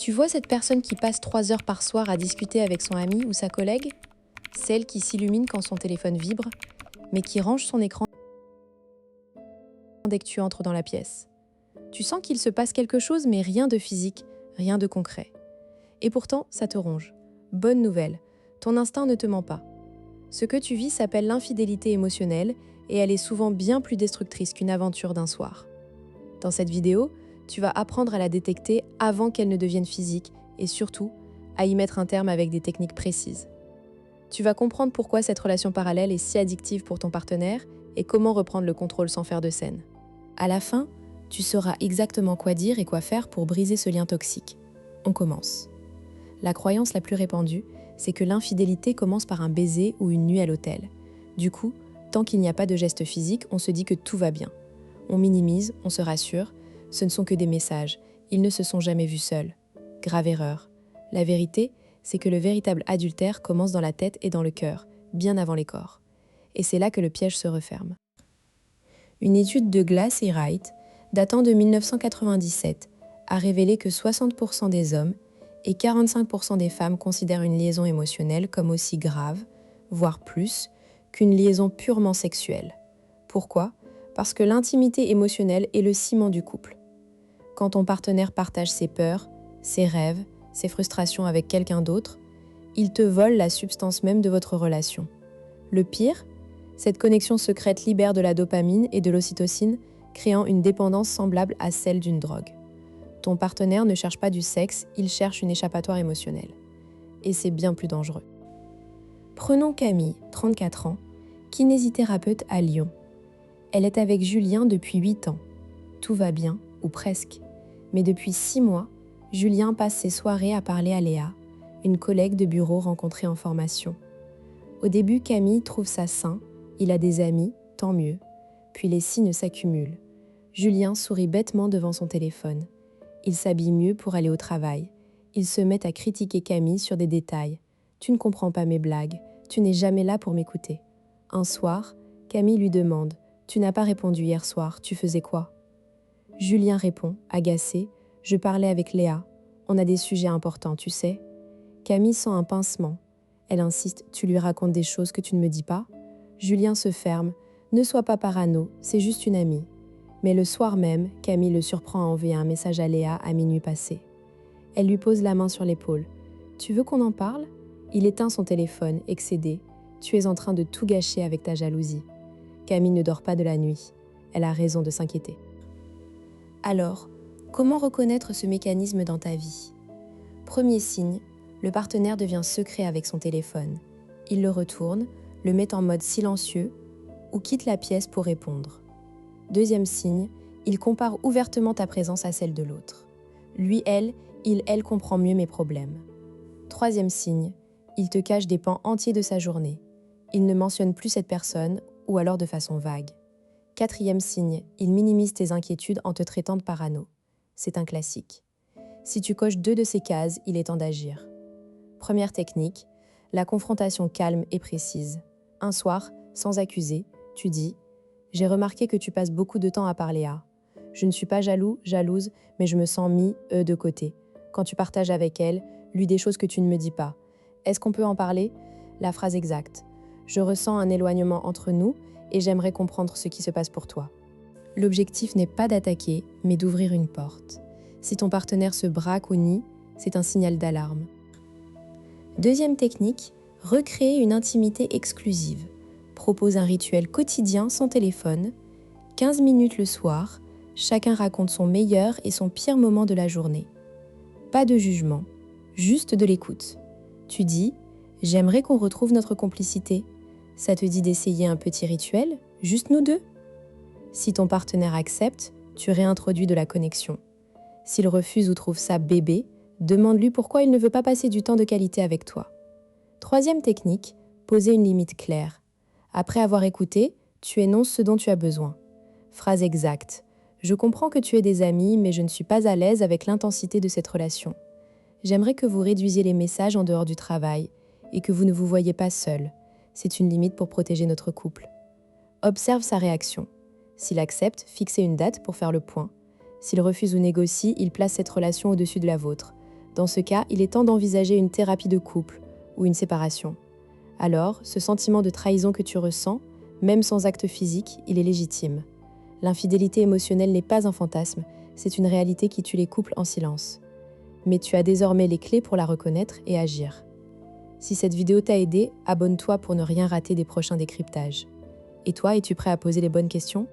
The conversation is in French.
Tu vois cette personne qui passe 3 heures par soir à discuter avec son ami ou sa collègue? Celle qui s'illumine quand son téléphone vibre, mais qui range son écran dès que tu entres dans la pièce. Tu sens qu'il se passe quelque chose, mais rien de physique, rien de concret. Et pourtant, ça te ronge. Bonne nouvelle, ton instinct ne te ment pas. Ce que tu vis s'appelle l'infidélité émotionnelle et elle est souvent bien plus destructrice qu'une aventure d'un soir. Dans cette vidéo, tu vas apprendre à la détecter avant qu'elle ne devienne physique et surtout, à y mettre un terme avec des techniques précises. Tu vas comprendre pourquoi cette relation parallèle est si addictive pour ton partenaire et comment reprendre le contrôle sans faire de scène. À la fin, tu sauras exactement quoi dire et quoi faire pour briser ce lien toxique. On commence. La croyance la plus répandue, c'est que l'infidélité commence par un baiser ou une nuit à l'hôtel. Du coup, tant qu'il n'y a pas de geste physique, on se dit que tout va bien. On minimise, on se rassure, ce ne sont que des messages, ils ne se sont jamais vus seuls. Grave erreur. La vérité, c'est que le véritable adultère commence dans la tête et dans le cœur, bien avant les corps. Et c'est là que le piège se referme. Une étude de Glass et Wright, datant de 1997, a révélé que 60% des hommes et 45% des femmes considèrent une liaison émotionnelle comme aussi grave, voire plus, qu'une liaison purement sexuelle. Pourquoi ? Parce que l'intimité émotionnelle est le ciment du couple. Quand ton partenaire partage ses peurs, ses rêves, ses frustrations avec quelqu'un d'autre, il te vole la substance même de votre relation. Le pire, cette connexion secrète libère de la dopamine et de l'ocytocine, créant une dépendance semblable à celle d'une drogue. Ton partenaire ne cherche pas du sexe, il cherche une échappatoire émotionnelle. Et c'est bien plus dangereux. Prenons Camille, 34 ans, kinésithérapeute à Lyon. Elle est avec Julien depuis 8 ans. Tout va bien, ou presque. Mais depuis 6 mois, Julien passe ses soirées à parler à Léa, une collègue de bureau rencontrée en formation. Au début, Camille trouve ça sain, il a des amis, tant mieux. Puis les signes s'accumulent. Julien sourit bêtement devant son téléphone. Il s'habille mieux pour aller au travail. Il se met à critiquer Camille sur des détails. « Tu ne comprends pas mes blagues, tu n'es jamais là pour m'écouter. » Un soir, Camille lui demande « Tu n'as pas répondu hier soir, tu faisais quoi ?» Julien répond, agacé « Je parlais avec Léa. On a des sujets importants, tu sais. » Camille sent un pincement. Elle insiste « Tu lui racontes des choses que tu ne me dis pas ?» Julien se ferme « Ne sois pas parano, c'est juste une amie. » Mais le soir même, Camille le surprend à envoyer un message à Léa à minuit passé. Elle lui pose la main sur l'épaule. « Tu veux qu'on en parle ?» Il éteint son téléphone, excédé. « Tu es en train de tout gâcher avec ta jalousie. » Camille ne dort pas de la nuit. Elle a raison de s'inquiéter. Alors, comment reconnaître ce mécanisme dans ta vie ? Premier signe, le partenaire devient secret avec son téléphone. Il le retourne, le met en mode silencieux ou quitte la pièce pour répondre. Deuxième signe, il compare ouvertement ta présence à celle de l'autre. Lui, elle comprend mieux mes problèmes. Troisième signe, il te cache des pans entiers de sa journée. Il ne mentionne plus cette personne ou alors de façon vague. Quatrième signe, il minimise tes inquiétudes en te traitant de parano. C'est un classique. Si tu coches 2 de ces cases, il est temps d'agir. Première technique, la confrontation calme et précise. Un soir, sans accuser, tu dis « J'ai remarqué que tu passes beaucoup de temps à parler à. Je ne suis pas jaloux, jalouse, mais je me sens mis, de côté. Quand tu partages avec elle, lui des choses que tu ne me dis pas. Est-ce qu'on peut en parler ?» La phrase exacte. « Je ressens un éloignement entre nous et j'aimerais comprendre ce qui se passe pour toi. » L'objectif n'est pas d'attaquer, mais d'ouvrir une porte. Si ton partenaire se braque ou nie, c'est un signal d'alarme. Deuxième technique, recréer une intimité exclusive. Propose un rituel quotidien sans téléphone, 15 minutes le soir, chacun raconte son meilleur et son pire moment de la journée. Pas de jugement, juste de l'écoute. Tu dis « J'aimerais qu'on retrouve notre complicité. Ça te dit d'essayer un petit rituel, juste nous deux ?» Si ton partenaire accepte, tu réintroduis de la connexion. S'il refuse ou trouve ça bébé, demande-lui pourquoi il ne veut pas passer du temps de qualité avec toi. Troisième technique, poser une limite claire. Après avoir écouté, tu énonces ce dont tu as besoin. Phrase exacte. « Je comprends que tu es des amis, mais je ne suis pas à l'aise avec l'intensité de cette relation. J'aimerais que vous réduisiez les messages en dehors du travail et que vous ne vous voyiez pas seul. C'est une limite pour protéger notre couple. » Observe sa réaction. S'il accepte, fixez une date pour faire le point. S'il refuse ou négocie, il place cette relation au-dessus de la vôtre. Dans ce cas, il est temps d'envisager une thérapie de couple ou une séparation. Alors, ce sentiment de trahison que tu ressens, même sans acte physique, il est légitime. L'infidélité émotionnelle n'est pas un fantasme, c'est une réalité qui tue les couples en silence. Mais tu as désormais les clés pour la reconnaître et agir. Si cette vidéo t'a aidé, abonne-toi pour ne rien rater des prochains décryptages. Et toi, es-tu prêt à poser les bonnes questions ?